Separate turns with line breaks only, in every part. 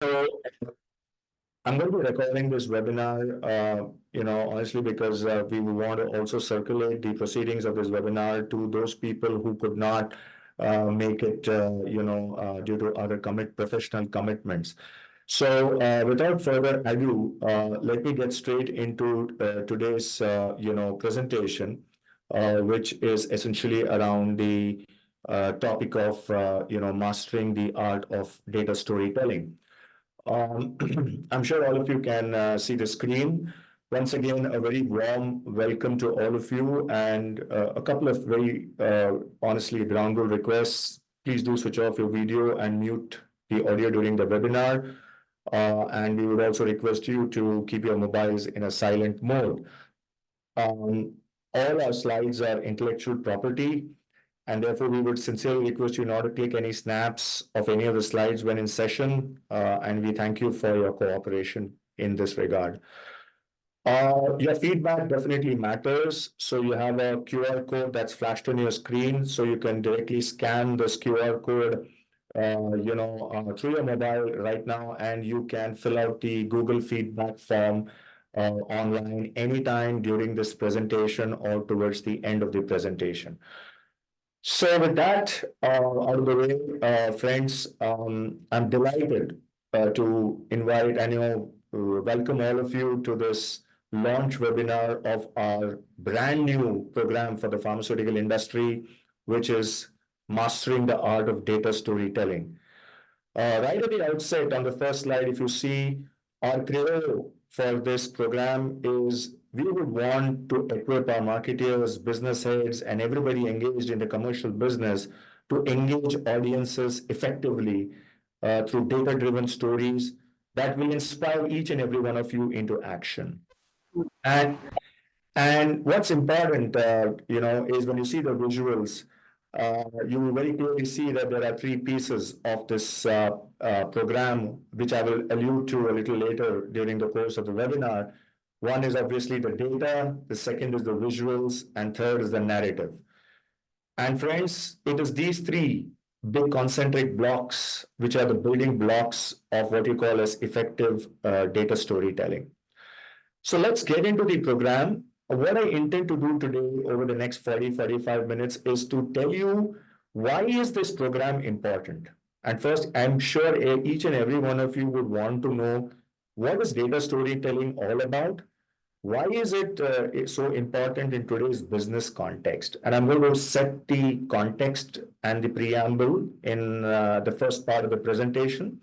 So I'm going to be recording this webinar, honestly, because we want to also circulate the proceedings of this webinar to those people who could not make it, due to other professional commitments. So, without further ado, let me get straight into today's, presentation, which is essentially around the topic of, mastering the art of data storytelling. Um, I'm sure all of you can see the screen. Once again, a very warm welcome to all of you, and a couple of very honestly ground rule requests. Please do switch off your video and mute the audio during the webinar. And we would also request you to keep your mobiles in a silent mode. Um, all our slides are intellectual property, and therefore we would sincerely request you not to click any snaps of any of the slides when in session, and we thank you for your cooperation in this regard. Your feedback definitely matters. So you have a QR code that's flashed on your screen, so you can directly scan this QR code, through your mobile right now, and you can fill out the Google feedback form online anytime during this presentation or towards the end of the presentation. So with that out of the way, friends, I'm delighted to invite and welcome all of you to this launch webinar of our brand new program for the pharmaceutical industry, which is Mastering the Art of Data Storytelling. Right at the outset, on the first slide, if you see, our credo for this program is we would want to equip our marketeers, business heads, and everybody engaged in the commercial business to engage audiences effectively through data-driven stories that will inspire each and every one of you into action. And and what's important, is when you see the visuals, you will very clearly see that there are three pieces of this program, which I will allude to a little later during the course of the webinar. One is obviously the data, the second is the visuals, and third is the narrative. And friends, it is these three big concentric blocks, which are the building blocks of what you call as effective data storytelling. So let's get into the program. What I intend to do today over the next 45 minutes is to tell you why is this program important. And first, I'm sure each and every one of you would want to know what is data storytelling all about? Why is it so important in today's business context? And I'm going to set the context and the preamble in the first part of the presentation.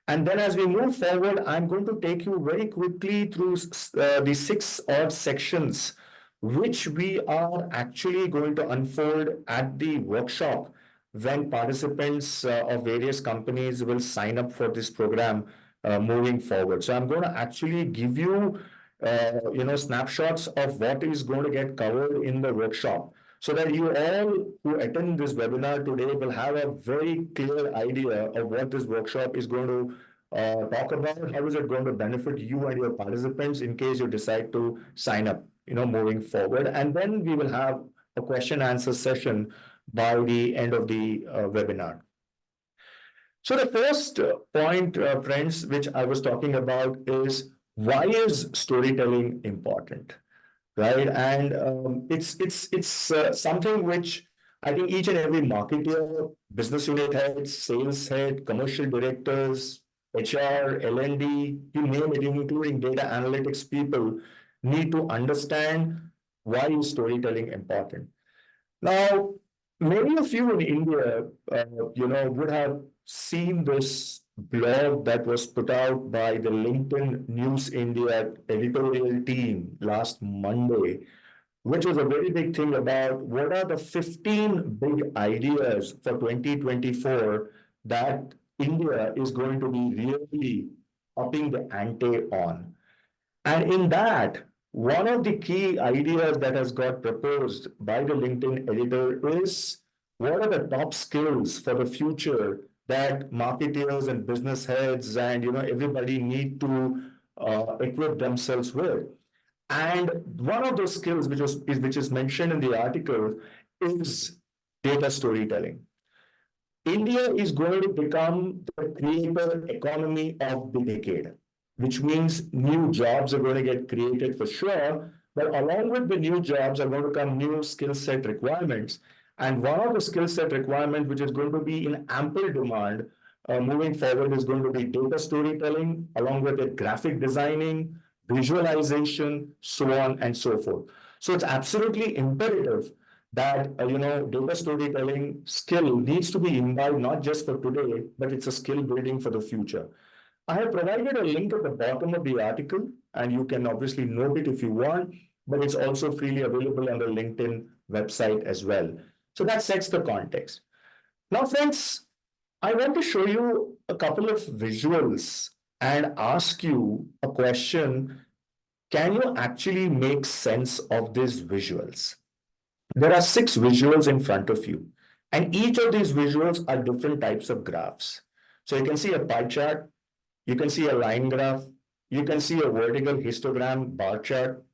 And then as we move forward, I'm going to take you very quickly through the 6 odd sections, which we are actually going to unfold at the workshop when participants of various companies will sign up for this program moving forward. So I'm going to actually give you, snapshots of what is going to get covered in the workshop, so that you all who attend this webinar today will have a very clear idea of what this workshop is going to talk about, how is it going to benefit you and your participants in case you decide to sign up, moving forward. And then we will have a question answer session by the end of the webinar. So the first point, friends, which I was talking about is why is storytelling important? Right? And it's something which I think each and every marketer, business unit head, sales head, commercial directors, HR, L&D, you name it, including data analytics people, need to understand why is storytelling important. Now, many of you in India, would have seen this blog that was put out by the LinkedIn News India editorial team last Monday, which was a very big thing about what are the 15 big ideas for 2024 that India is going to be really upping the ante on. And in that, one of the key ideas that has got proposed by the LinkedIn editor is what are the top skills for the future that marketers and business heads and everybody need to equip themselves with. And one of those skills which is mentioned in the article is data storytelling. India is going to become the creator economy of the decade, which means new jobs are going to get created for sure. But along with the new jobs are going to come new skill set requirements. And one of the skill set requirements, which is going to be in ample demand moving forward, is going to be data storytelling, along with it, graphic designing, visualization, so on and so forth. So it's absolutely imperative that data storytelling skill needs to be imbibed not just for today, but it's a skill building for the future. I have provided a link at the bottom of the article, and you can obviously note it if you want, but it's also freely available on the LinkedIn website as well. So that sets the context. Now, friends, I want to show you a couple of visuals and ask you a question. Can you actually make sense of these visuals? There are 6 visuals in front of you, and each of these visuals are different types of graphs. So you can see a pie chart, you can see a line graph, you can see a vertical histogram bar chart,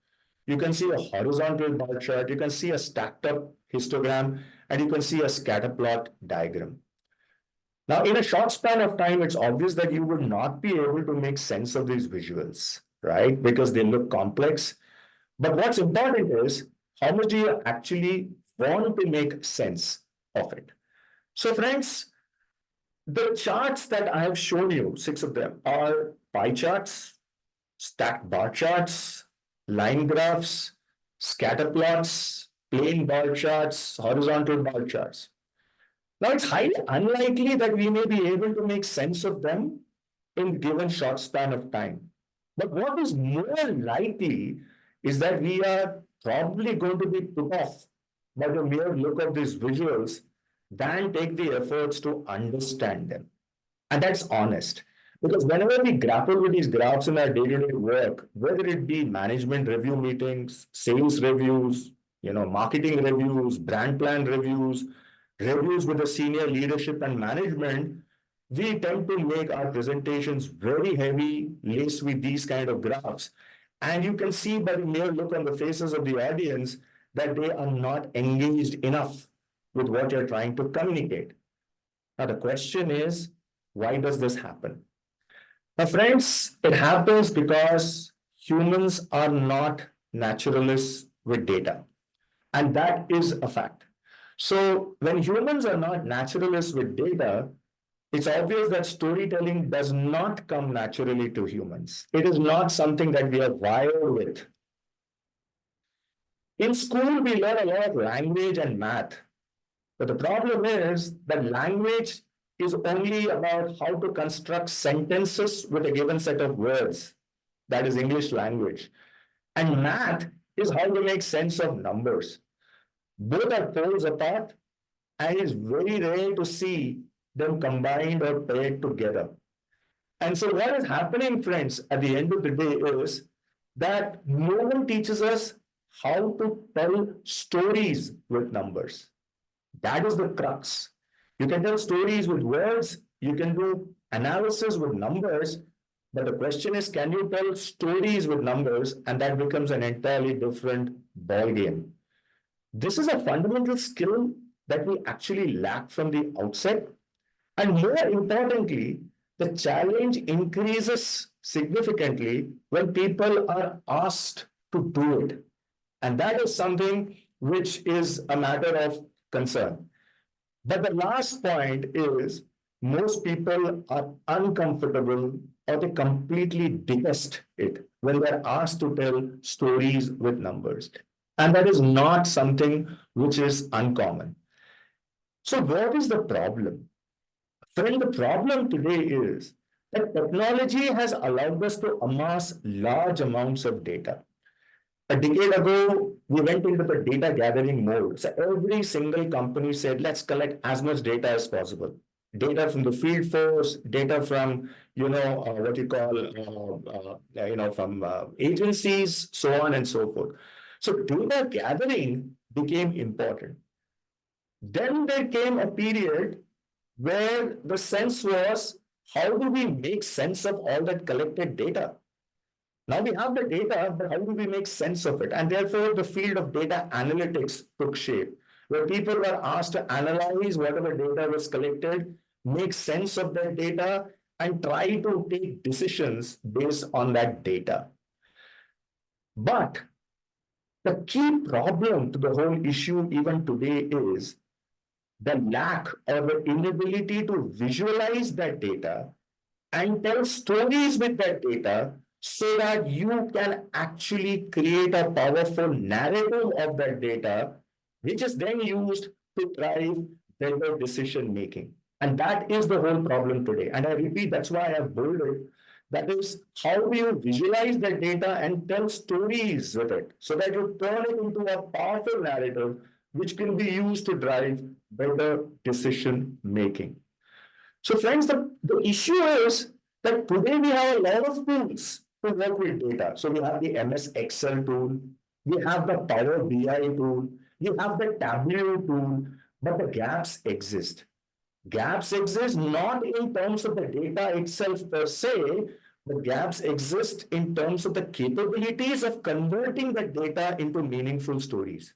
you can see a horizontal bar chart, you can see a stacked up histogram, and you can see a scatter plot diagram. Now, in a short span of time, it's obvious that you would not be able to make sense of these visuals, right? Because they look complex. But what's important is how much do you actually want to make sense of it? So, friends, the charts that I have shown you, 6 of them, are pie charts, stacked bar charts, line graphs, scatter plots, plain bar charts, horizontal bar charts. Now, it's highly unlikely that we may be able to make sense of them in given short span of time. But what is more likely is that we are probably going to be put off by the mere look of these visuals than take the efforts to understand them. And that's honest. Because whenever we grapple with these graphs in our day-to-day work, whether it be management review meetings, sales reviews, marketing reviews, brand plan reviews, reviews with the senior leadership and management, we tend to make our presentations very heavy, laced with these kind of graphs. And you can see by the mere look on the faces of the audience that they are not engaged enough with what you're trying to communicate. Now, the question is, why does this happen? Now, friends, it happens because humans are not naturalists with data. And that is a fact. So when humans are not naturalists with data, it's obvious that storytelling does not come naturally to humans. It is not something that we are wired with. In school, we learn a lot of language and math. But the problem is that language is only about how to construct sentences with a given set of words. That is English language. And math is how to make sense of numbers. Both are poles apart, and it's very rare to see them combined or paired together. And so, what is happening, friends, at the end of the day is that no one teaches us how to tell stories with numbers. That is the crux. You can tell stories with words, you can do analysis with numbers, but the question is, can you tell stories with numbers? And that becomes an entirely different ballgame. This is a fundamental skill that we actually lack from the outset. And more importantly, the challenge increases significantly when people are asked to do it. And that is something which is a matter of concern. But the last point is most people are uncomfortable or they completely detest it when they're asked to tell stories with numbers. And that is not something which is uncommon. So, what is the problem? Friend, the problem today is that technology has allowed us to amass large amounts of data. A decade ago, we went into the data gathering mode. So every single company said, let's collect as much data as possible. Data from the field force, data from, what you call, from agencies, so on and so forth. So data gathering became important. Then there came a period where the sense was, how do we make sense of all that collected data? Now we have the data, but how do we make sense of it? And therefore, the field of data analytics took shape. where people were asked to analyze whatever data was collected, make sense of that data, and try to take decisions based on that data. But the key problem to the whole issue even today is the lack or the inability to visualize that data and tell stories with that data so that you can actually create a powerful narrative of that data, which is then used to drive better decision making. And that is the whole problem today. And I repeat, that's why I have bolded. That is, how do you visualize that data and tell stories with it so that you turn it into a powerful narrative which can be used to drive better decision making. So friends, the issue is that today we have a lot of tools to work with data. So we have the MS Excel tool, we have the Power BI tool, we have the Tableau tool, but the gaps exist. Gaps exist not in terms of the data itself per se, the gaps exist in terms of the capabilities of converting the data into meaningful stories.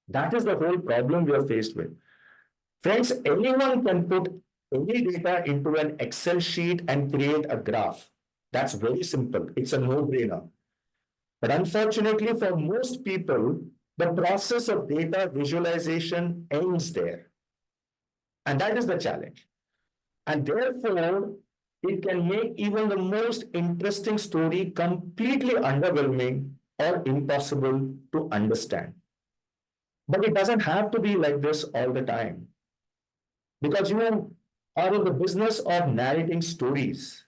That is the whole problem we are faced with. Friends, anyone can put any data into an Excel sheet and create a graph. That's very simple. It's a no-brainer. But unfortunately, for most people, the process of data visualization ends there. And that is the challenge. And therefore, it can make even the most interesting story completely underwhelming or impossible to understand. But it doesn't have to be like this all the time. Because you are in the business of narrating stories.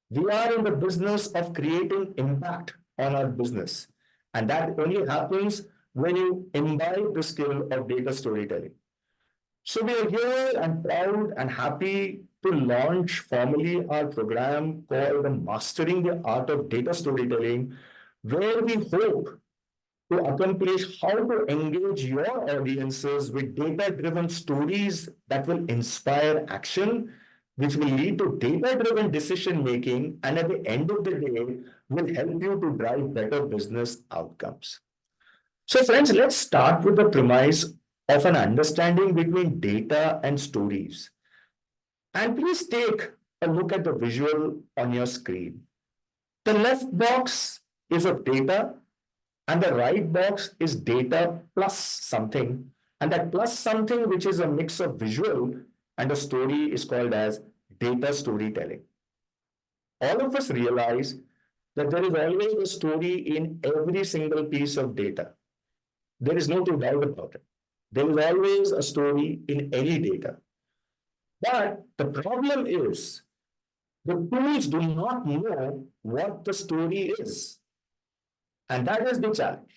We are in the business of creating impact on our business. And that only happens when you imbibe the skill of data storytelling. So we are here and proud and happy to launch formally our program called the Mastering the Art of Data Storytelling, where we hope to accomplish how to engage your audiences with data-driven stories that will inspire action, which will lead to data-driven decision-making, and at the end of the day, will help you to drive better business outcomes. So friends, let's start with the premise of an understanding between data and stories. And please take a look at the visual on your screen. The left box is of data, and the right box is data plus something. And that plus something, which is a mix of visual and a story, is called as data storytelling. All of us realize that there is always a story in every single piece of data. There is no doubt about it. There is always a story in any data. But the problem is the tools do not know what the story is. And that is the challenge.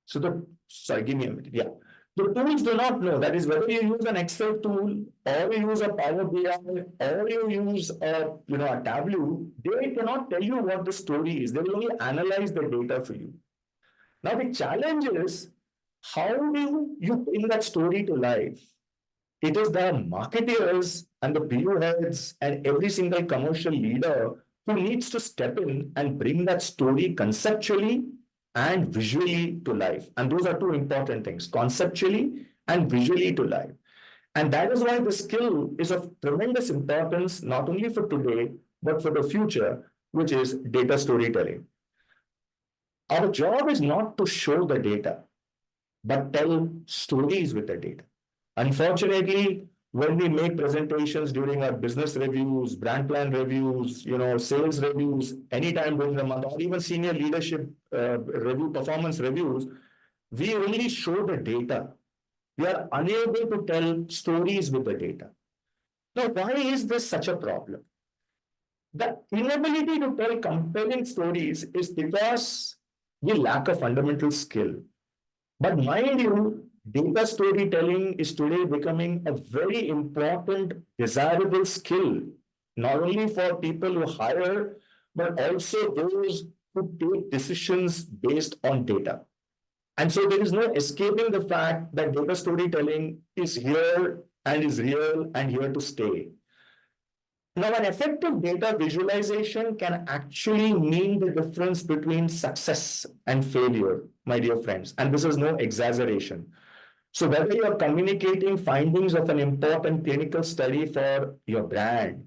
Sorry, give me a minute. Yeah. The tools do not know. That is, whether you use an Excel tool or you use a Power BI or you use a Tableau, they cannot tell you what the story is. They will only analyze the data for you. Now the challenge is, how do you bring that story to life? It is the marketeers and the BU heads and every single commercial leader who needs to step in and bring that story conceptually and visually to life. And those are two important things, conceptually and visually to life. And that is why the skill is of tremendous importance, not only for today, but for the future, which is data storytelling. Our job is not to show the data, but tell stories with the data. Unfortunately, when we make presentations during our business reviews, brand plan reviews, sales reviews, anytime during the month, or even senior leadership review, performance reviews, we only show the data. We are unable to tell stories with the data. Now, why is this such a problem? The inability to tell compelling stories is because we lack a fundamental skill. But mind you, data storytelling is today becoming a very important, desirable skill, not only for people who hire, but also those who take decisions based on data. And so there is no escaping the fact that data storytelling is here and is real and here to stay. Now, an effective data visualization can actually mean the difference between success and failure, my dear friends. And this is no exaggeration. So whether you're communicating findings of an important clinical study for your brand,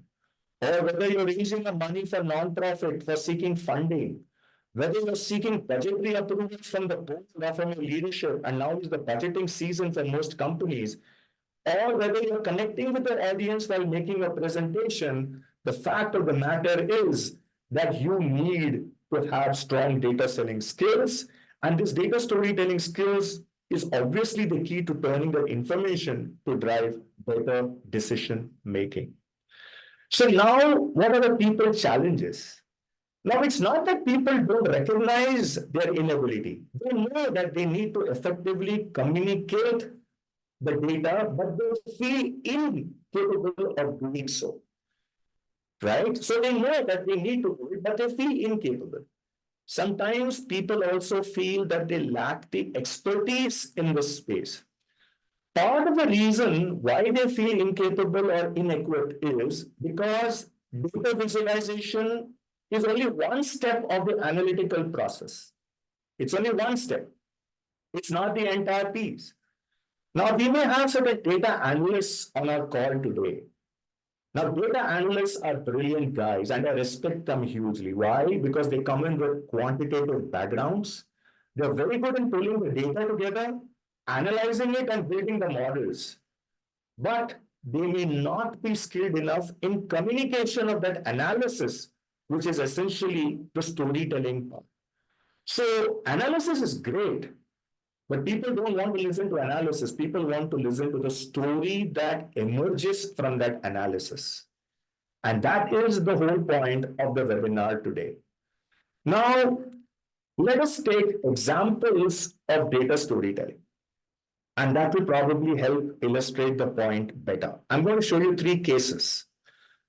or whether you're raising the money for non-profit for seeking funding, whether you're seeking budgetary approval from the board or from your leadership, and now is the budgeting season for most companies, or whether you're connecting with your audience while making a presentation, the fact of the matter is that you need to have strong data selling skills. And this data storytelling skills is obviously the key to turning the information to drive better decision making. So now, what are the people challenges? Now, it's not that people don't recognize their inability. They know that they need to effectively communicate the data, but they feel incapable of doing so. Right? So they know that they need to do it, but they feel incapable. Sometimes people also feel that they lack the expertise in this space. Part of the reason why they feel incapable or inequipped is because data visualization is only one step of the analytical process. It's only one step. It's not the entire piece. Now, we may have certain data analysts on our call today. Now, data analysts are brilliant guys, and I respect them hugely. Why? Because they come in with quantitative backgrounds. They're very good in pulling the data together, analyzing it, and building the models. But they may not be skilled enough in communication of that analysis, which is essentially the storytelling part. So, analysis is great, but people don't want to listen to analysis. People want to listen to the story that emerges from that analysis. And that is the whole point of the webinar today. Now, let us take examples of data storytelling. And that will probably help illustrate the point better. I'm going to show you 3 cases.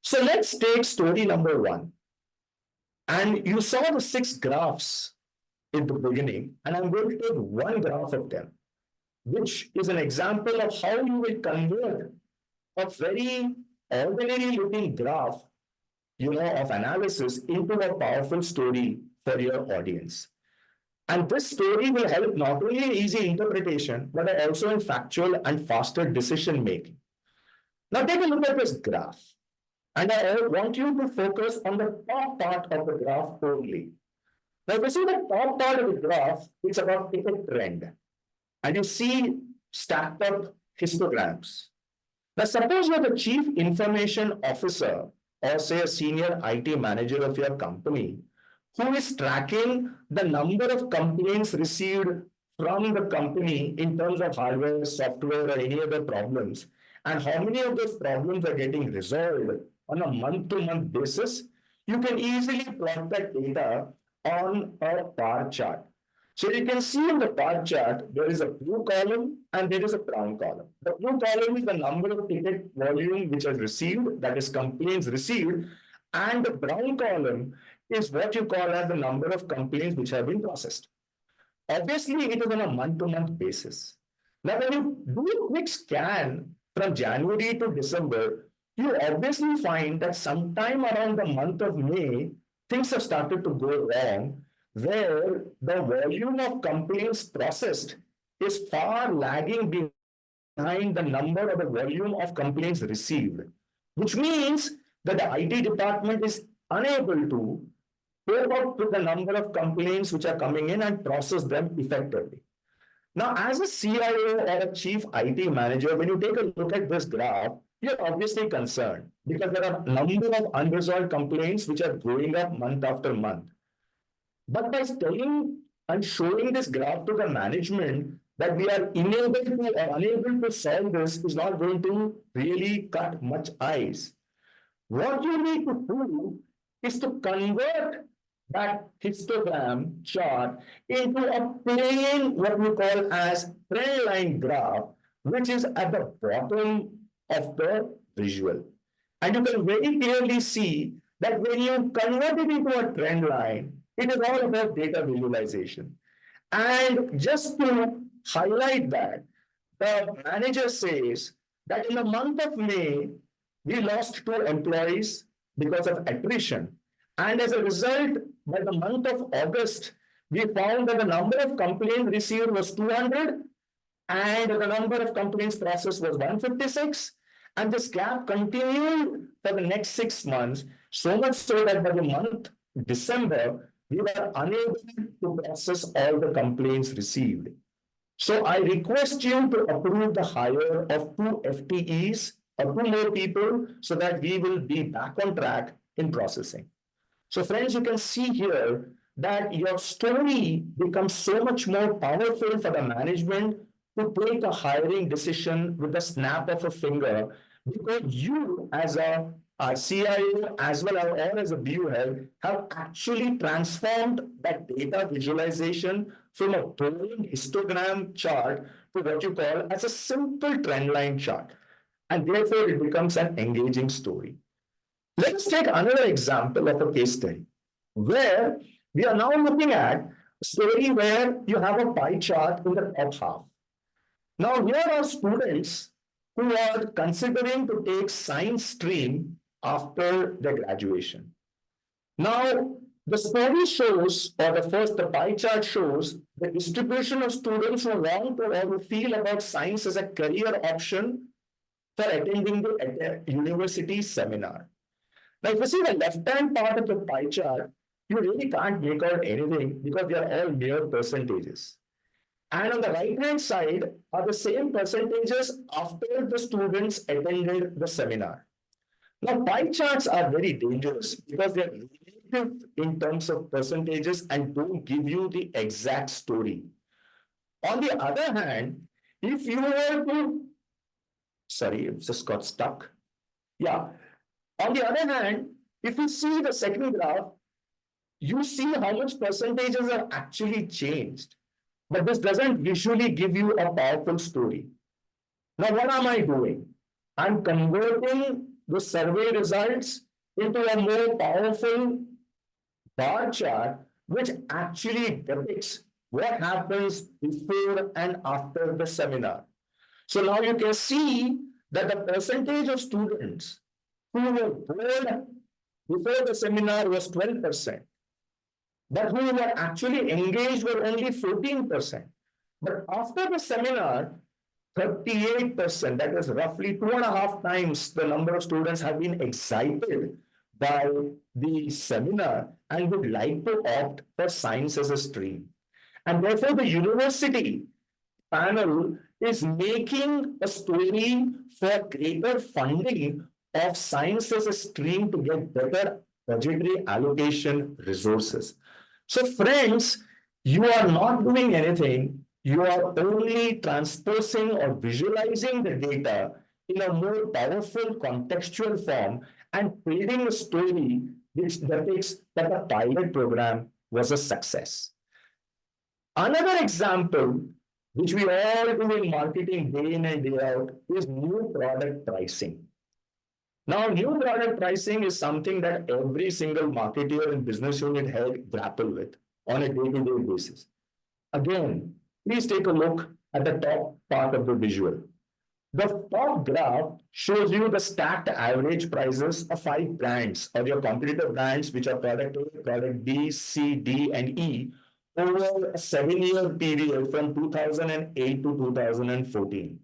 So let's take story number 1. And you saw the 6 graphs in the beginning, and I'm going to take one graph of them, which is an example of how you will convert a very ordinary looking graph, of analysis into a powerful story for your audience. And this story will help not only in easy interpretation, but also in factual and faster decision making. Now take a look at this graph. And I want you to focus on the top part of the graph only. Now, if you see the top part of the graph, it's about ticket trend. And you see stacked up histograms. Now, suppose you're the chief information officer or say a senior IT manager of your company who is tracking the number of complaints received from the company in terms of hardware, software, or any other problems, and how many of those problems are getting resolved on a month-to-month basis. You can easily plot that data on a bar chart. So you can see in the bar chart, there is a blue column and there is a brown column. The blue column is the number of ticket volume which is received, that is complaints received, and the brown column is what you call as the number of complaints which have been processed. Obviously, it is on a month-to-month basis. Now, when you do a quick scan from January to December, you obviously find that sometime around the month of May, things have started to go wrong, where the volume of complaints processed is far lagging behind the number or the volume of complaints received, which means that the IT department is unable to cope up with the number of complaints which are coming in and process them effectively. Now, as a CIO or a chief IT manager, when you take a look at this graph, you're obviously concerned because there are a number of unresolved complaints which are growing up month after month. But by telling and showing this graph to the management that we are unable to solve this is not going to really cut much ice. What you need to do is to convert that histogram chart into a plain, what we call as trend line graph, which is at the bottom of the visual. And you can very clearly see that when you convert it into a trend line, it is all about data visualization. And just to highlight that, the manager says that in the month of May, we lost 2 employees because of attrition. And as a result, by the month of August, we found that the number of complaints received was 200, and the number of complaints processed was 156. And this gap continued for the next 6 months, so much so that by the month December, we were unable to process all the complaints received. So I request you to approve the hire of 2 FTEs or 2 more people so that we will be back on track in processing. So friends, you can see here that your story becomes so much more powerful for the management to take a hiring decision with the snap of a finger, because you as a CIO as well as, or as a BU head have actually transformed that data visualization from a boring histogram chart to what you call as a simple trend line chart. And therefore, it becomes an engaging story. Let us take another example of a case study where we are now looking at a story where you have a pie chart in the top half. Now, here are students who are considering to take science stream after their graduation. Now, the story shows, or the pie chart shows the distribution of students who want to or who feel about science as a career option for attending the university seminar. Now, if you see the left-hand part of the pie chart, you really can't make out anything because they are all mere percentages. And on the right-hand side are the same percentages after the students attended the seminar. Now, pie charts are very dangerous because they are relative in terms of percentages and don't give you the exact story. On the other hand, if you were to, sorry, it just got stuck. Yeah. On the other hand, if you see the second graph, you see how much percentages are actually changed. But this doesn't visually give you a powerful story. Now, what am I doing? I'm converting the survey results into a more powerful bar chart, which actually depicts what happens before and after the seminar. So now you can see that the percentage of students who were bored before the seminar was 12%, but who were actually engaged were only 14%. But after the seminar, 38%, that is roughly 2.5 times the number of students have been excited by the seminar and would like to opt for science as a stream. And therefore, the university panel is making a story for greater funding of science as a stream to get better budgetary allocation resources. So, friends, you are not doing anything. You are only transposing or visualizing the data in a more powerful contextual form and building a story which depicts that the pilot program was a success. Another example, which we all do in marketing day in and day out, is new product pricing. Now, new product pricing is something that every single marketer and business unit head grapple with on a day-to-day basis. Again, please take a look at the top part of the visual. The top graph shows you the stacked average prices of 5 brands or your competitor brands, which are product A, product B, C, D, and E, over a 7-year period from 2008 to 2014.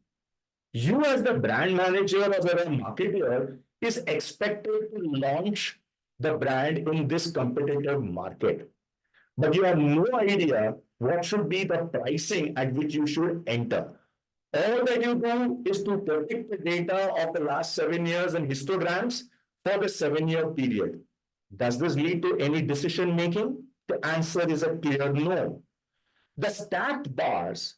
You, as the brand manager or the marketer, is expected to launch the brand in this competitive market. But you have no idea what should be the pricing at which you should enter. All that you do is to predict the data of the last 7 years and histograms for the 7-year period. Does this lead to any decision making? The answer is a clear no. The stacked bars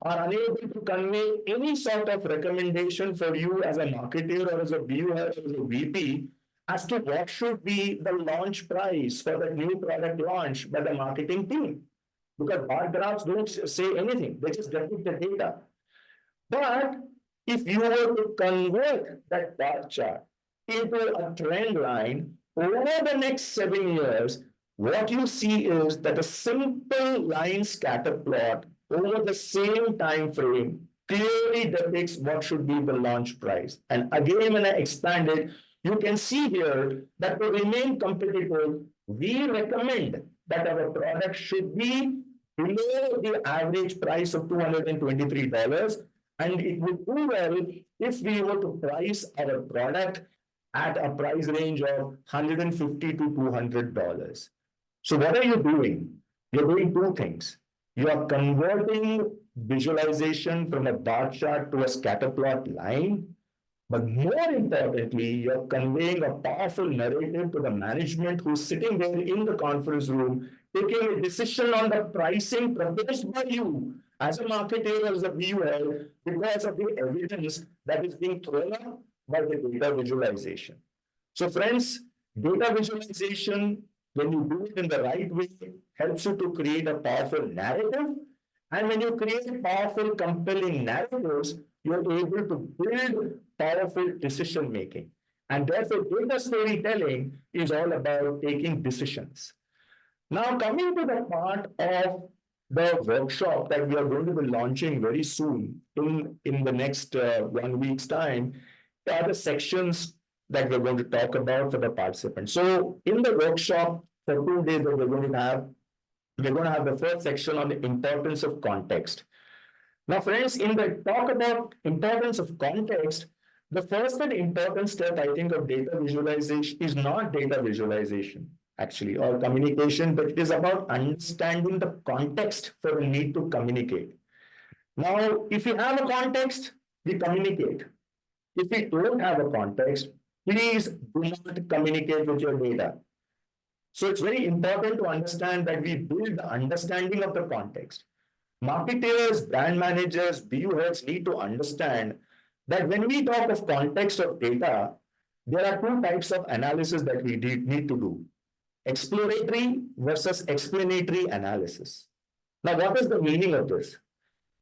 are unable to convey any sort of recommendation for you as a marketer or as a BU or as a VP as to what should be the launch price for the new product launch by the marketing team. Because bar graphs don't say anything, they just depict the data. But if you were to convert that bar chart into a trend line over the next 7 years, what you see is that a simple line scatter plot over the same time frame clearly depicts what should be the launch price. And again, when I expand it, you can see here that to remain competitive, we recommend that our product should be below the average price of $223. And it would do well if we were to price our product at a price range of $150 to $200. So what are you doing? You're doing two things. You are converting visualization from a bar chart to a scatter plot line. But more importantly, you're conveying a powerful narrative to the management who's sitting there in the conference room, taking a decision on the pricing proposed by you as a marketer, as a viewer, because of the evidence that is being thrown up by the data visualization. So friends, data visualization, when you do it in the right way, helps you to create a powerful narrative. And when you create powerful, compelling narratives, you're able to build powerful decision making. And therefore, data storytelling is all about taking decisions. Now, coming to the part of the workshop that we are going to be launching very soon in the next 1 week's time, are the sections that we're going to talk about for the participants. So in the workshop for 2 days that we're going to have the first section on the importance of context. Now, friends, in the talk about importance of context, the first and important step, I think, of data visualization is not data visualization, actually, or communication, but it is about understanding the context for the need to communicate. Now, if you have a context, we communicate. If we don't have a context, please do not communicate with your data. So it's very important to understand that we build the understanding of the context. Marketers, brand managers, BU heads need to understand that when we talk of context of data, there are two types of analysis that we need to do: exploratory versus explanatory analysis. Now, what is the meaning of this?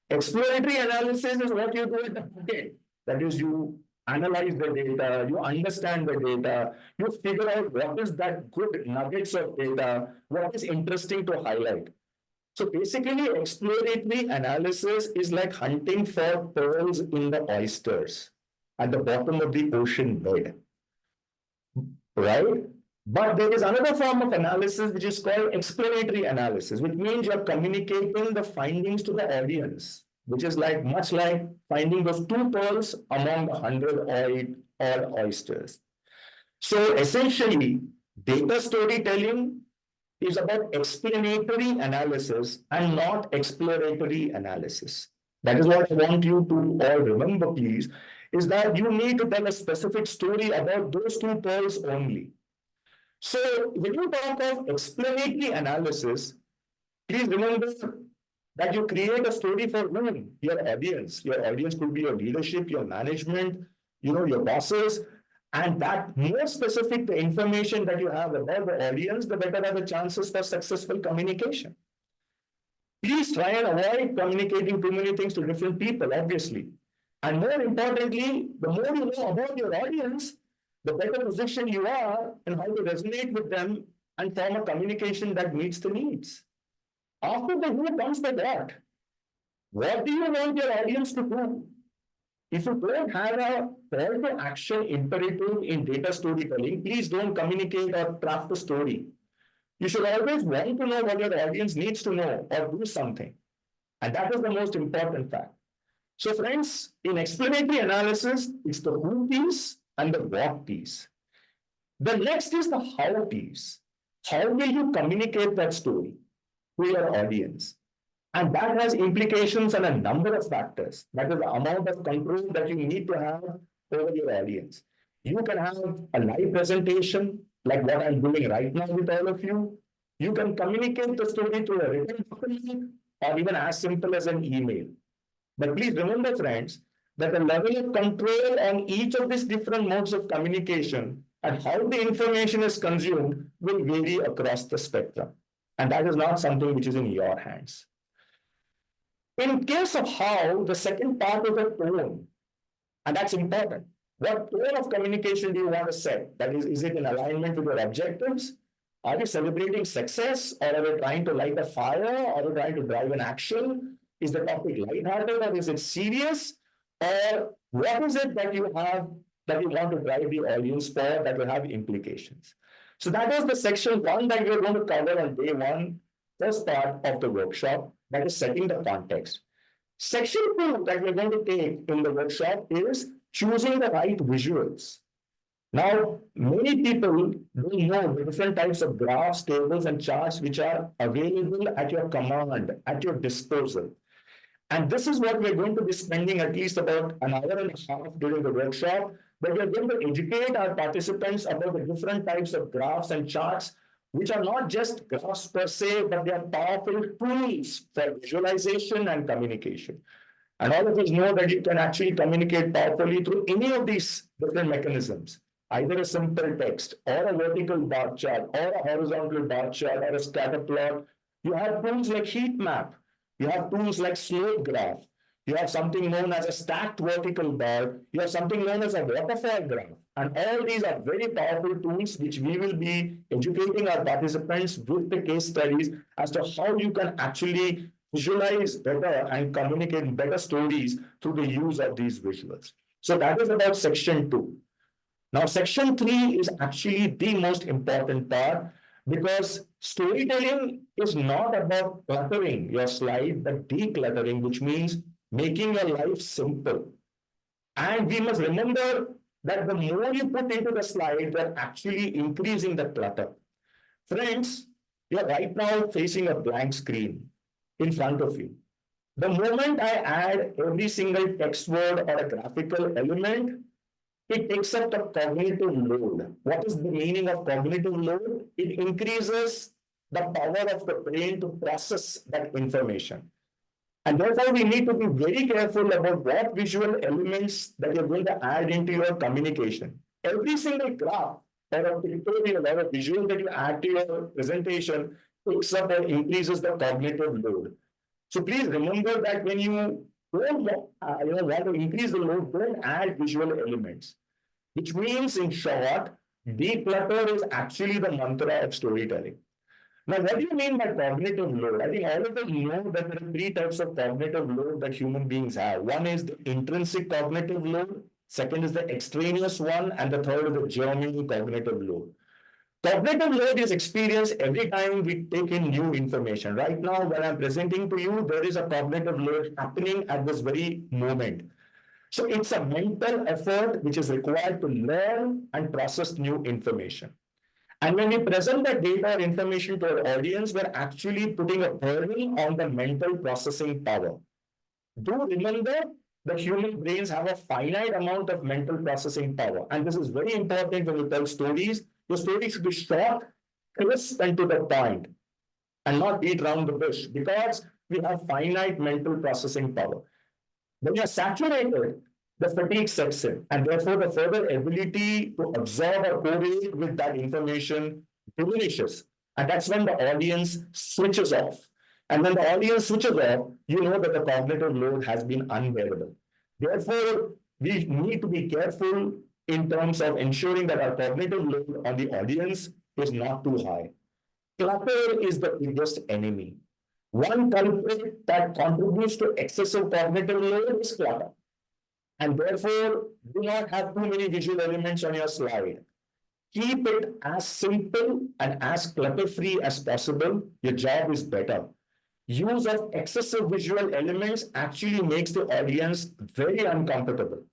Exploratory analysis is what you do at the beginning. That is, you analyze the data, you understand the data, you figure out what is that good nuggets of data, what is interesting to highlight. So basically, exploratory analysis is like hunting for pearls in the oysters at the bottom of the ocean bed, right? But there is another form of analysis which is called explanatory analysis, which means you're communicating the findings to the audience, which is like much like finding those two pearls among 100 odd oysters. So essentially, data storytelling is about explanatory analysis and not exploratory analysis. That is what I want you to all remember, please, is that you need to tell a specific story about those two pearls only. So when you talk of explanatory analysis, please remember that you create a story for whom? Your audience. Your audience could be your leadership, your management, your bosses. And that more specific the information that you have about the audience, the better are the chances for successful communication. Please try and avoid communicating too many things to different people, obviously. And more importantly, the more you know about your audience, the better position you are in how to resonate with them and form a communication that meets the needs. After the who comes the what. What do you want your audience to do? If you don't have a call to action imperative in data storytelling, please don't communicate or craft a story. You should always want to know what your audience needs to know or do something. And that is the most important fact. So friends, in explanatory analysis, it's the who piece and the what piece. The next is the how piece. How will you communicate that story to your audience? And that has implications on a number of factors. That is the amount of control that you need to have over your audience. You can have a live presentation, like what I'm doing right now with all of you. You can communicate the story through a written document or even as simple as an email. But please remember, friends, that the level of control on each of these different modes of communication and how the information is consumed will vary across the spectrum. And that is not something which is in your hands. In case of how, the second part is the tone, and that's important. What tone of communication do you want to set? That is it in alignment with your objectives? Are you celebrating success, or are you trying to light a fire, or are you trying to drive an action? Is the topic lighthearted, or is it serious? Or what is it that you have that you want to drive the audience for that will have implications? So that was the section one that we are going to cover on day one. first part of the workshop, that is setting the context. Section 2 that we're going to take in the workshop is choosing the right visuals. Now, many people don't know the different types of graphs, tables, and charts which are available at your command, at your disposal. And this is what we're going to be spending at least about an hour and a half during the workshop, where we're going to educate our participants about the different types of graphs and charts, which are not just graphs per se, but they are powerful tools for visualization and communication. And all of us know that you can actually communicate powerfully through any of these different mechanisms, either a simple text or a vertical bar chart or a horizontal bar chart or a scatter plot. You have tools like heat map. You have tools like slope graph. You have something known as a stacked vertical bar. You have something known as a waterfall graph. And all these are very powerful tools which we will be educating our participants with the case studies as to how you can actually visualize better and communicate better stories through the use of these visuals. So that is about section 2. Now, section 3 is actually the most important part, because storytelling is not about cluttering your slide, but decluttering, which means making your life simple. And we must remember that the more you put into the slide, you're actually increasing the clutter. Friends, you're right now facing a blank screen in front of you. The moment I add every single text word or a graphical element, it takes up the cognitive load. What is the meaning of cognitive load? It increases the power of the brain to process that information. And therefore, we need to be very careful about what visual elements that you're going to add into your communication. Every single graph or a pictorial or a visual that you add to your presentation takes up and increases the cognitive load. So please remember that when you don't want to increase the load, don't add visual elements. Which means, in short, declutter is actually the mantra of storytelling. Now, what do you mean by cognitive load? I think all of us know that there are 3 types of cognitive load that human beings have. One is the intrinsic cognitive load, second is the extraneous one, and the third is the germinal cognitive load. Cognitive load is experienced every time we take in new information. Right now, when I'm presenting to you, there is a cognitive load happening at this very moment. So it's a mental effort which is required to learn and process new information. And when we present that data or information to our audience, we're actually putting a burden on the mental processing power. Do remember that human brains have a finite amount of mental processing power. And this is very important when you tell stories. Your stories should be short, crisp, and to the point, and not beat around the bush, because we have finite mental processing power. When you're saturated, the fatigue sets in, and therefore the further ability to absorb or correlate with that information diminishes. And that's when the audience switches off. And when the audience switches off, you know that the cognitive load has been unbearable. Therefore, we need to be careful in terms of ensuring that our cognitive load on the audience is not too high. Clutter is the biggest enemy. One culprit that contributes to excessive cognitive load is clutter. And therefore, do not have too many visual elements on your slide. Keep it as simple and as clutter-free as possible. Your job is better. Use of excessive visual elements actually makes the audience very uncomfortable.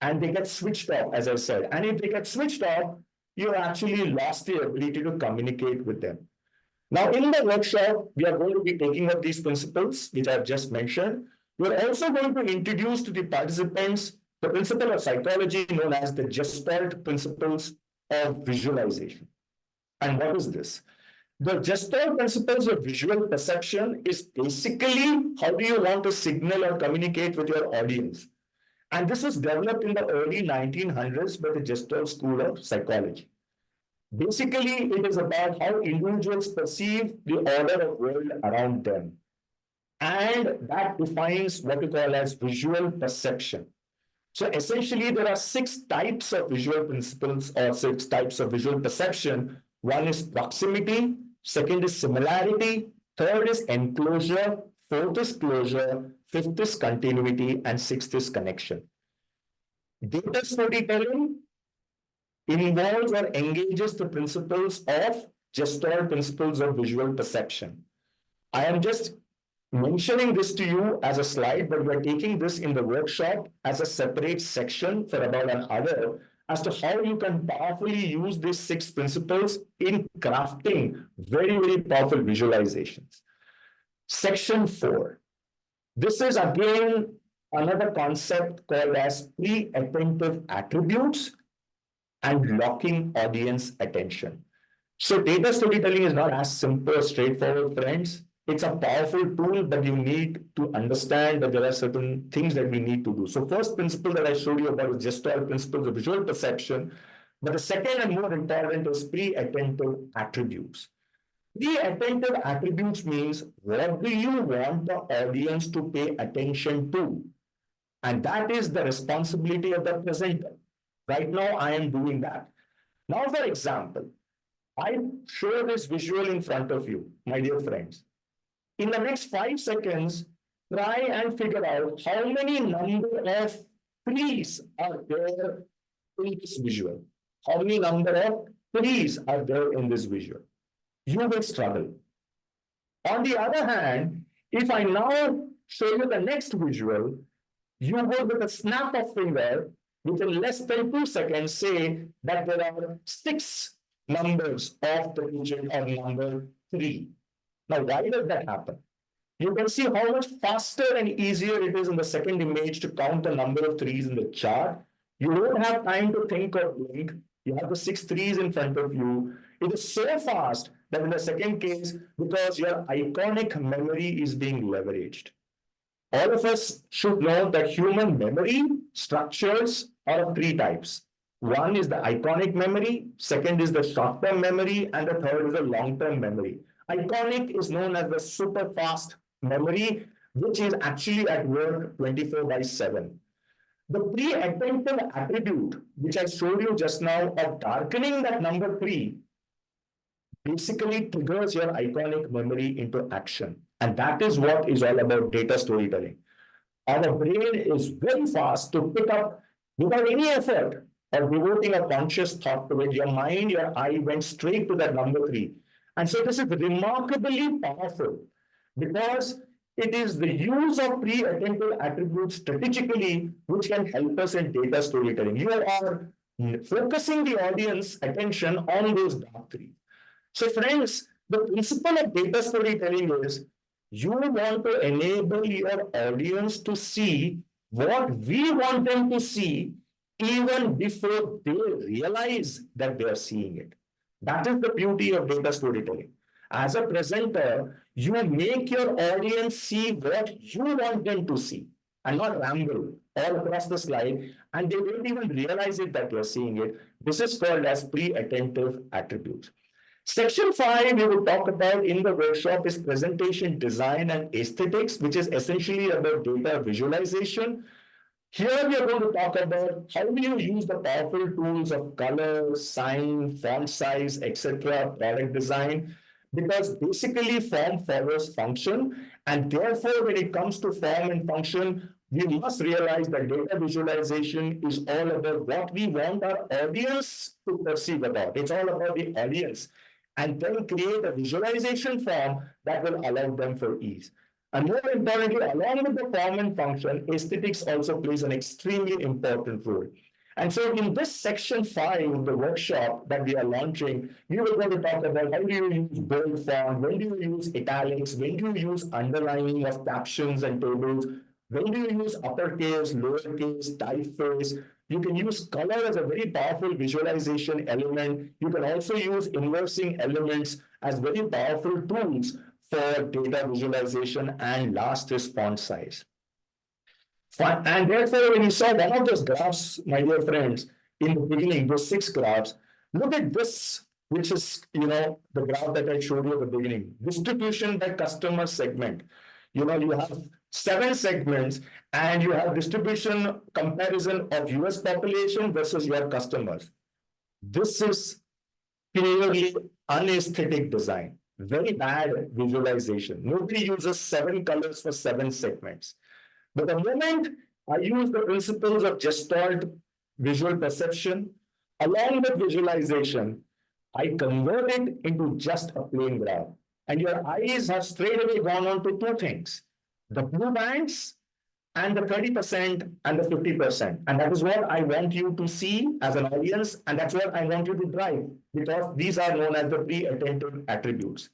And they get switched off, as I said. And if they get switched off, you actually lost the ability to communicate with them. Now, in the workshop, we are going to be taking up these principles, which I've just mentioned. We're also going to introduce to the participants the principle of psychology known as the Gestalt principles of visualization. And what is this? The Gestalt principles of visual perception is basically how do you want to signal or communicate with your audience. And this was developed in the early 1900s by the Gestalt School of Psychology. Basically, it is about how individuals perceive the order of world around them. And that defines what we call as visual perception. So essentially, there are 6 types of visual principles or 6 types of visual perception. One is proximity, second is similarity, third is enclosure, fourth is closure, fifth is continuity, and sixth is connection. Data storytelling involves or engages the principles of Gestalt principles of visual perception. I am just mentioning this to you as a slide, but we're taking this in the workshop as a separate section for about an hour as to how you can powerfully use these 6 principles in crafting very, very powerful visualizations. Section 4. This is again another concept called as pre-attentive attributes and locking audience attention. So data storytelling is not as simple, straightforward, friends. It's a powerful tool, but you need to understand that there are certain things that we need to do. So first principle that I showed you about is Gestalt principles of visual perception. But the second and more important is pre-attentive attributes. Pre-attentive attributes means what do you want the audience to pay attention to? And that is the responsibility of the presenter. Right now, I am doing that. Now, for example, I show this visual in front of you, my dear friends. In the next 5 seconds, try and figure out how many number of trees are there in this visual. How many number of trees are there in this visual? You will struggle. On the other hand, if I now show you the next visual, you will with a snap of finger, within less than 2 seconds, say that there are 6 numbers of the region of number 3. Now, why does that happen? You can see how much faster and easier it is in the second image to count the number of trees in the chart. You don't have time to think or blink. You have the 6 trees in front of you. It is so fast that in the second case, because your iconic memory is being leveraged. All of us should know that human memory structures are of 3 types. One is the iconic memory, second is the short-term memory, and the third is the long-term memory. Iconic is known as the super fast memory, which is actually at work 24/7. The pre-attentive attribute, which I showed you just now of darkening that number 3, basically triggers your iconic memory into action. And that is what is all about data storytelling. Our brain is very fast to pick up without any effort or devoting a conscious thought to it. Your mind, your eye went straight to that number 3. And so this is remarkably powerful because it is the use of pre-attentive attributes strategically which can help us in data storytelling. You are focusing the audience attention on those dark 3. So friends, the principle of data storytelling is you want to enable your audience to see what we want them to see even before they realize that they are seeing it. That is the beauty of data storytelling. As a presenter, you make your audience see what you want them to see and not ramble all across the slide, and they don't even realize it that you're seeing it. This is called as pre-attentive attributes. Section 5 we will talk about in the workshop is presentation design and aesthetics, which is essentially about data visualization. Here we are going to talk about how do you use the powerful tools of color, sign, font size, etc., product design, because basically form follows function, and therefore when it comes to form and function, we must realize that data visualization is all about what we want our audience to perceive about. It's all about the audience, and then create a visualization form that will allow them for ease. And more importantly, along with the form and function, aesthetics also plays an extremely important role. And so in this section 5 of the workshop that we are launching, we were going to talk about how do you use bold font, when do you use italics, when do you use underlining of captions and tables, when do you use uppercase, lowercase, typeface. You can use color as a very powerful visualization element. You can also use inversing elements as very powerful tools for data visualization, and last is font size. And therefore, when you saw one of those graphs, my dear friends, in the beginning, those 6 graphs, look at this, which is, the graph that I showed you at the beginning. Distribution by customer segment. You have 7 segments, and you have distribution comparison of US population versus your customers. This is clearly unaesthetic design. Very bad visualization. Nobody uses 7 colors for 7 segments. But the moment I use the principles of Gestalt visual perception, along with visualization, I convert it into just a plain graph. And your eyes have straight away gone on to two things: the blue bands and the 30% and the 50%. And that is what I want you to see as an audience, and that's what I want you to drive, because these are known as the pre-attentive attributes.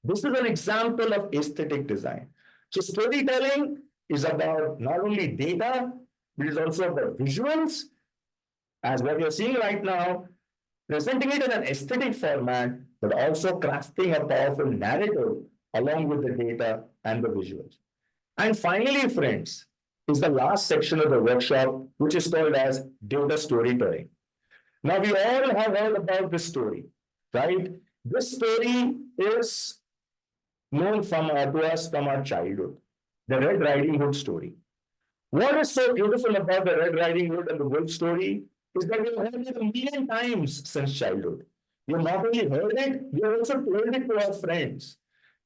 This is an example of aesthetic design. So storytelling is about not only data, but it is also about visuals, as what you're seeing right now, presenting it in an aesthetic format, but also crafting a powerful narrative along with the data and the visuals. And finally, friends, is the last section of the workshop, which is called as data storytelling. Now, we all have heard about this story, right? This story is known to us from our childhood, the Red Riding Hood story. What is so beautiful about the Red Riding Hood and the Wolf story is that we've heard it a million times since childhood. We've not only heard it, we have also told it to our friends.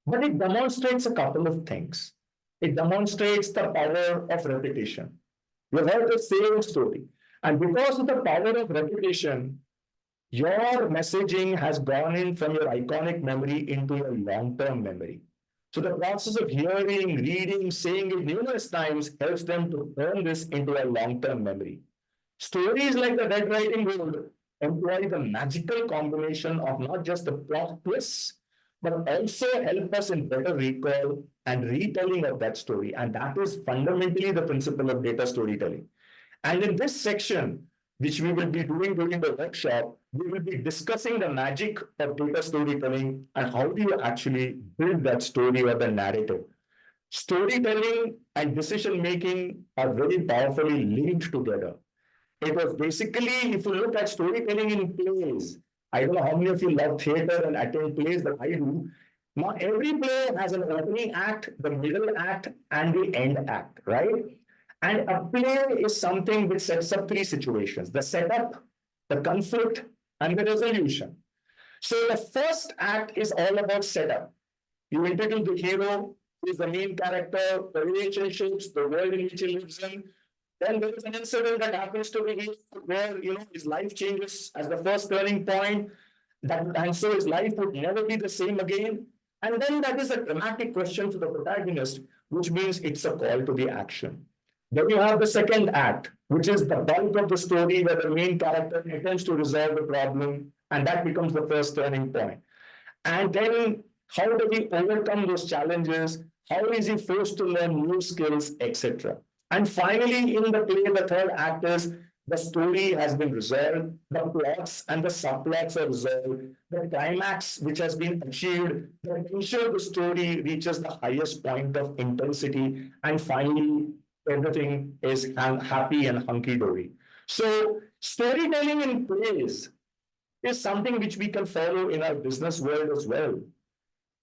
But it demonstrates a couple of things. It demonstrates the power of repetition. We've heard the same story. And because of the power of repetition, your messaging has gone in from your iconic memory into your long-term memory. So the process of hearing, reading, saying it numerous times helps them to turn this into a long-term memory. Stories like the Red Riding Hood employ the magical combination of not just the plot twists, but also help us in better recall and retelling of that story. And that is fundamentally the principle of data storytelling. And in this section, which we will be doing during the workshop, we will be discussing the magic of data storytelling and how do you actually build that story or the narrative. Storytelling and decision making are very powerfully linked together. It was basically, if you look at storytelling in plays, I don't know how many of you love theater and attend plays, but I do. Now, every play has an opening act, the middle act, and the end act, right? And a play is something which sets up three situations: the setup, the conflict, and the resolution. So the first act is all about setup. You introduce the hero, who is the main character, the relationships, the world in which he lives in. Then there is an incident that happens to the hero where his life changes as the first turning point. And so his life would never be the same again. And then that is a dramatic question to the protagonist, which means it's a call to the action. Then you have the second act, which is the bulk of the story where the main character attempts to resolve the problem, and that becomes the first turning point. And then how do we overcome those challenges? How is he forced to learn new skills, etc.? And finally, in the play, the third act is the story has been resolved, the plots and the subplots are resolved, the climax which has been achieved, the tension of the story reaches the highest point of intensity, and finally, everything is happy and hunky-dory. So storytelling in plays is something which we can follow in our business world as well.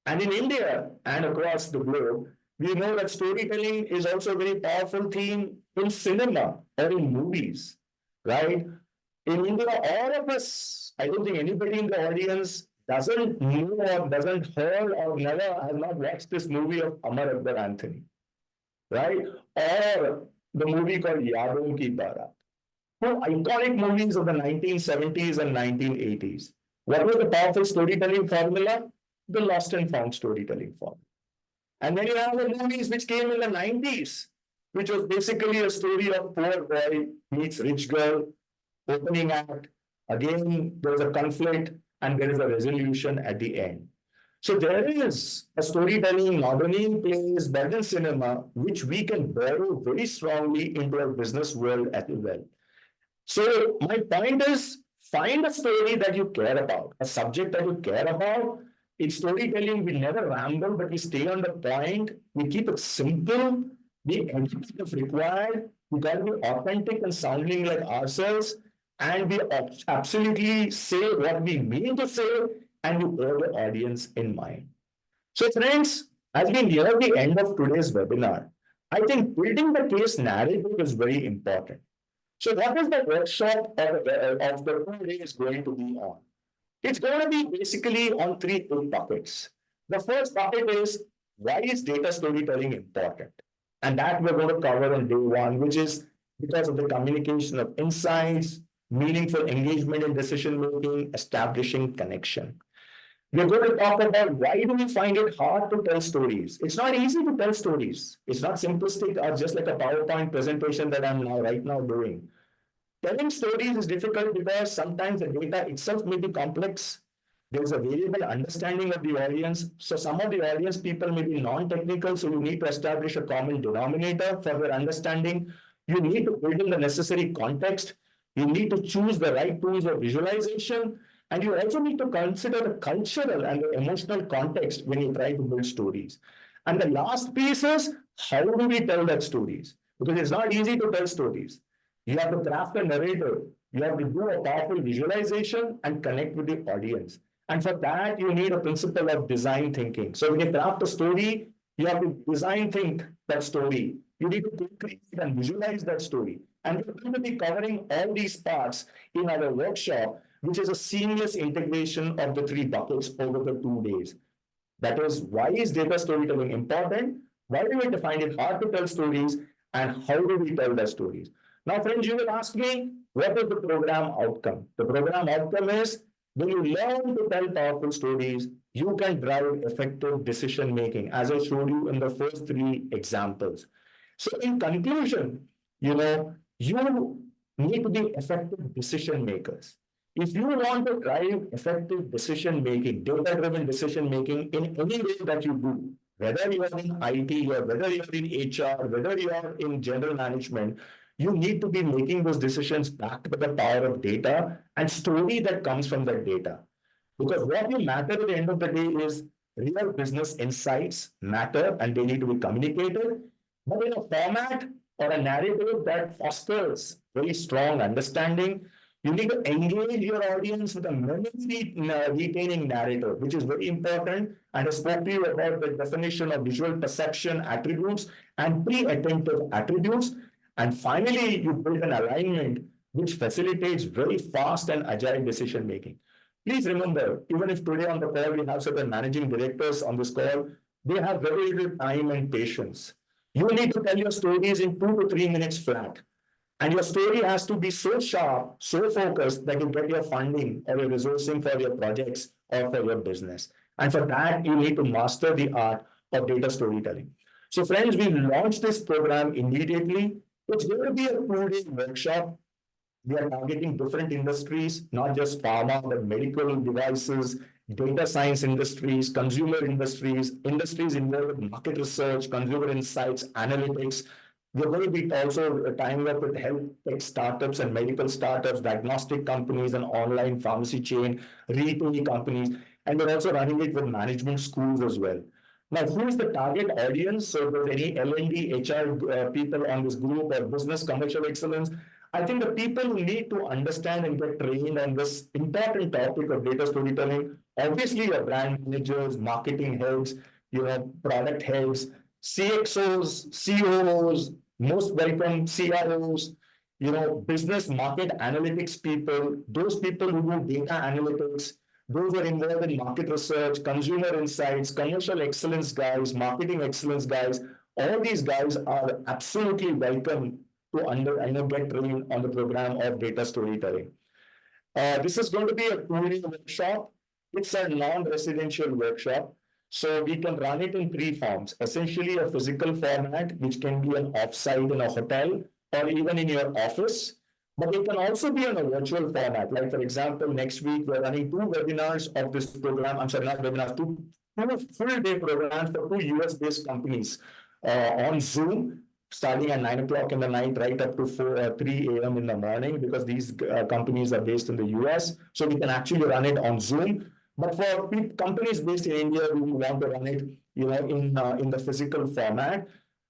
And in India and across the globe, we know that storytelling is also a very powerful theme in cinema or in movies, right? In India, all of us, I don't think anybody in the audience doesn't know or doesn't heard or never has not watched this movie of Amar Akbar Anthony, right? Or the movie called Yadon Ki Barat. Two iconic movies of the 1970s and 1980s. What was the powerful storytelling formula? The lost and found storytelling formula. And then you have the movies which came in the 90s, which was basically a story of poor boy meets rich girl, opening act. Again, there is a conflict and there is a resolution at the end. So there is a storytelling not only in plays but in cinema, which we can borrow very strongly into our business world as well. So my point is, find a story that you care about, a subject that you care about. In storytelling, we never ramble, but we stay on the point. We keep it simple. We educate if required. We got to be authentic and sounding like ourselves. And we absolutely say what we mean to say, and we bear the audience in mind. So friends, as we near the end of today's webinar, I think building the case narrative is very important. So what is the workshop of the 2 days going to be on? It's going to be basically on three big buckets. The first bucket is, why is data storytelling important? And that we're going to cover on day one, which is because of the communication of insights, meaningful engagement in decision making, establishing connection. We're going to talk about why do we find it hard to tell stories. It's not easy to tell stories. It's not simplistic or just like a PowerPoint presentation that I'm now right now doing. Telling stories is difficult because sometimes the data itself may be complex. There's a variable understanding of the audience. So some of the audience people may be non-technical, so you need to establish a common denominator for their understanding. You need to build in the necessary context. You need to choose the right tools of visualization. And you also need to consider the cultural and the emotional context when you try to build stories. And the last piece is how do we tell that stories? Because it's not easy to tell stories. You have to craft a narrative. You have to do a powerful visualization and connect with the audience. And for that, you need a principle of design thinking. So when you craft a story, you have to design think that story. You need to create and visualize that story. And we're going to be covering all these parts in our workshop, which is a seamless integration of the three buckets over the 2 days. That is, why is data storytelling important? Why do we find it hard to tell stories? And how do we tell the stories? Now, friends, you will ask me, what is the program outcome? The program outcome is when you learn to tell powerful stories, you can drive effective decision making, as I showed you in the first three examples. So, in conclusion, you need to be effective decision makers. If you want to drive effective decision making, data driven decision making in any way that you do, whether you are in IT or whether you are in HR, whether you are in general management, you need to be making those decisions backed by the power of data and story that comes from that data. Because what will matter at the end of the day is real business insights matter and they need to be communicated, but in a format or a narrative that fosters very strong understanding. You need to engage your audience with a memory retaining narrative, which is very important. And I spoke to you about the definition of visual perception attributes and pre-attentive attributes. And finally, you build an alignment which facilitates very fast and agile decision making. Please remember, even if today on the call we have certain managing directors on this call, they have very little time and patience. You need to tell your stories in 2 to 3 minutes flat. And your story has to be so sharp, so focused that you get your funding or your resourcing for your projects or for your business. And for that, you need to master the art of data storytelling. So, friends, we launched this program immediately. It's going to be a 2 day workshop. We are targeting different industries, not just pharma, but medical devices, data science industries, consumer industries, industries involved with market research, consumer insights, analytics. We're going to be also tying up with health tech startups and medical startups, diagnostic companies, and online pharmacy chain, retail companies. And we're also running it with management schools as well. Now, who is the target audience? So, if there's any L&D, HR people on this group or business commercial excellence, I think the people who need to understand and get trained on this important topic of data storytelling, obviously your brand managers, marketing heads, product heads, CXOs, COOs, most welcome CROs, business market analytics people, those people who do data analytics, those are involved in market research, consumer insights, commercial excellence guys, marketing excellence guys. All these guys are absolutely welcome to get trained on the program of data storytelling. This is going to be a 2 day workshop. It's a non-residential workshop. So we can run it in three forms. Essentially, a physical format, which can be an offsite in a hotel or even in your office. But it can also be in a virtual format. Like, for example, next week, we're running 2 webinars of this program. I'm sorry, not webinars, two full-day programs for 2 US-based companies on Zoom, starting at 9 o'clock in the night, right up to 3 a.m. in the morning, because these companies are based in the US. So we can actually run it on Zoom. But for companies based in India, we want to run it, in the physical format.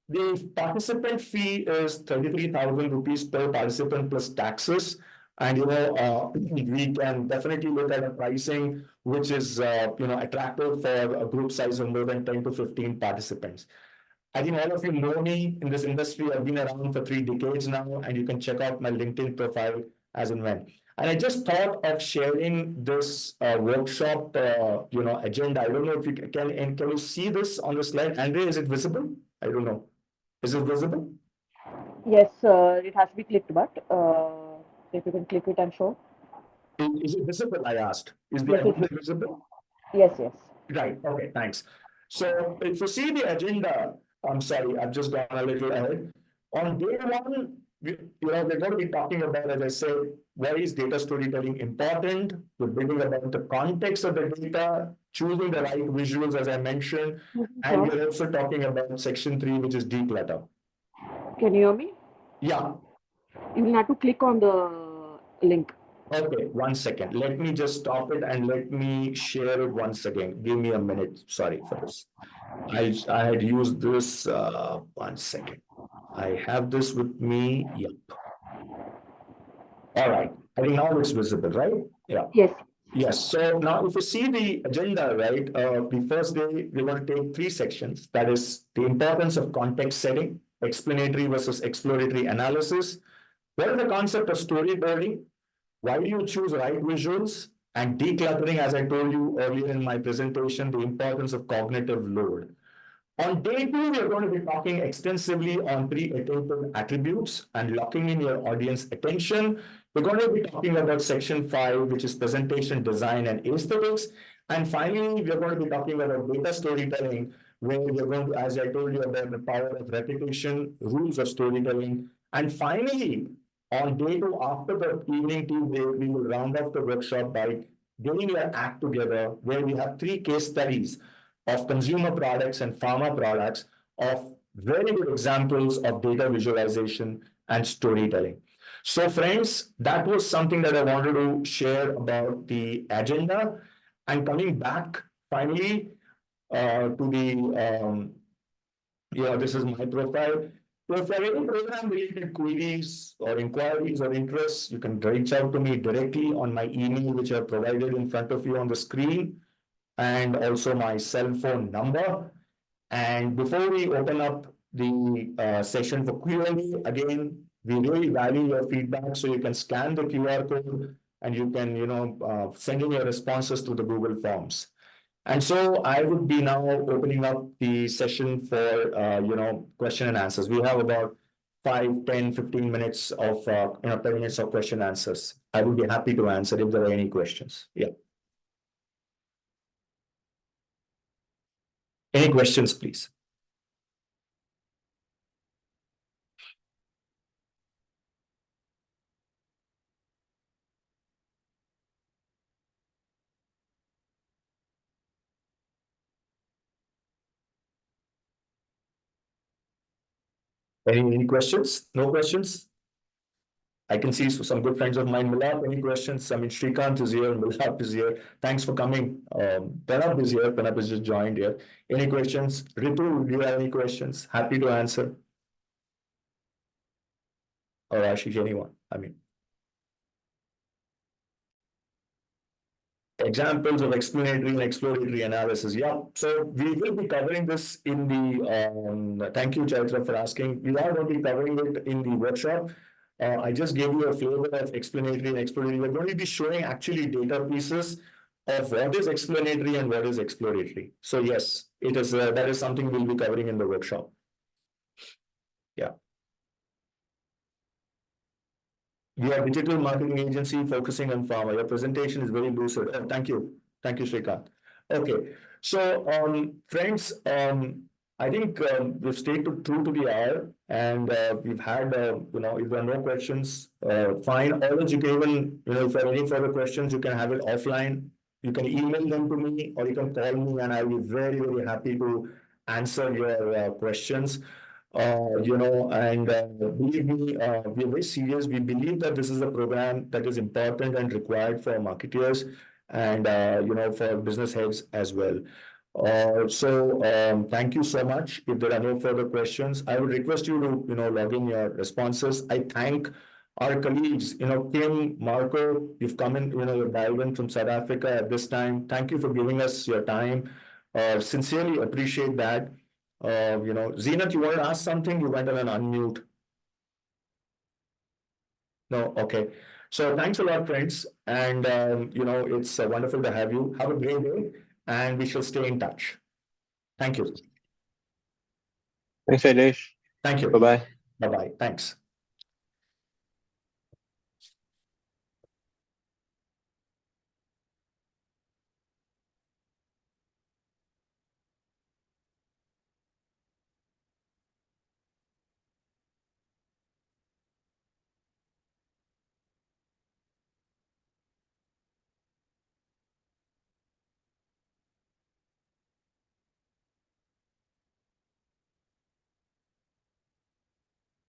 The participant fee is 33,000 rupees per participant plus taxes. And, we can definitely look at a pricing which is, attractive for a group size of more than 10 to 15 participants. I think all of you know me in this industry. I've been around for 3 decades now, and you can check out my LinkedIn profile as and when. And I just thought of sharing this workshop, agenda. I don't know if you can you see this on the slide? Andre, is it visible? I don't know. Is it visible?
Yes, it has to be clicked, but if you can click it and show.
Is it visible? I asked. Is the
Yes,
agenda visible?
Yes, yes.
Right, okay, thanks. So if you see the agenda, I'm sorry, I've just gone a little ahead. On day one, we're going to be talking about, as I said, why is data storytelling important? We're building about the context of the data, choosing the right visuals, as I mentioned, and
Sure.
we're also talking about section 3, which is declutter.
Can you hear me?
Yeah,
You will have to click on the link.
okay, 1 second. Let me just stop it and let me share it once again. Give me a minute. Sorry for this. I had used this, 1 second. I have this with me. Yep. All right. I think now it's visible, right? Yeah.
Yes.
Yes. So now if you see the agenda, right, the first day, we're going to take 3 sections. That is the importance of context setting, explanatory versus exploratory analysis. What is the concept of storyboarding? Why do you choose right visuals? And decluttering, as I told you earlier in my presentation, the importance of cognitive load. On day 2, we are going to be talking extensively on 3 attentive attributes and locking in your audience attention. We're going to be talking about section 5, which is presentation design and aesthetics. And finally, we're going to be talking about data storytelling, where we're going to, as I told you, about the power of repetition, rules of storytelling. And finally, on day 2, after the evening tea, we will round off the workshop by getting your act together, where we have 3 case studies of consumer products and pharma products of very good examples of data visualization and storytelling. So friends, that was something that I wanted to share about the agenda. And coming back finally to the, this is my profile. So if you have any program related queries or inquiries or interests, you can reach out to me directly on my email, which I have provided in front of you on the screen, and also my cell phone number. And before we open up the session for Q&A, again, we really value your feedback. So you can scan the QR code and you can, send in your responses to the Google Forms. And so I would be now opening up the session for, question and answers. We have about 5, 10, 15 minutes of, 10 minutes of question and answers. I would be happy to answer if there are any questions. Yeah. Any questions, please? Any questions? No questions? I can see some good friends of mine. Milap, any questions? I mean, Srikanth is here, Milap is here. Thanks for coming. Pranab is here. Pranab has just joined here. Any questions? Ritu, do you have any questions? Happy to answer. Or Ashish, anyone? I mean, examples of explanatory and exploratory analysis. Yeah, so we will be covering this in the, thank you, Chaitra, for asking. We are going to be covering it in the workshop. I just gave you a flavor of explanatory and exploratory. We're going to be showing actually data pieces of what is explanatory and what is exploratory. So yes, it is that is something we'll be covering in the workshop. Yeah. We are a digital marketing agency focusing on pharma. Your presentation is very lucid. Oh, thank you. Thank you, Srikanth. Okay, so friends, I think we've stayed true to the hour, and we've had, if there are no questions, fine. Or else you can even, if there are any further questions, you can have it offline. You can email them to me, or you can call me, and I'll be very, very happy to answer your questions. And believe me, we are very serious. We believe that this is a program that is important and required for marketers and, for business heads as well. Thank you so much. If there are no further questions, I would request you to, log in your responses. I thank our colleagues, Kim, Marco, you've come in, you're dialed in from South Africa at this time. Thank you for giving us your time. Sincerely appreciate that. Zenith, you want to ask something? You went on an unmute. No, okay. So thanks a lot, friends. And, it's wonderful to have you. Have a great day, and we shall stay in touch. Thank you.
Thanks, Shailesh.
Thank you.
Bye-bye.
Bye-bye. Thanks.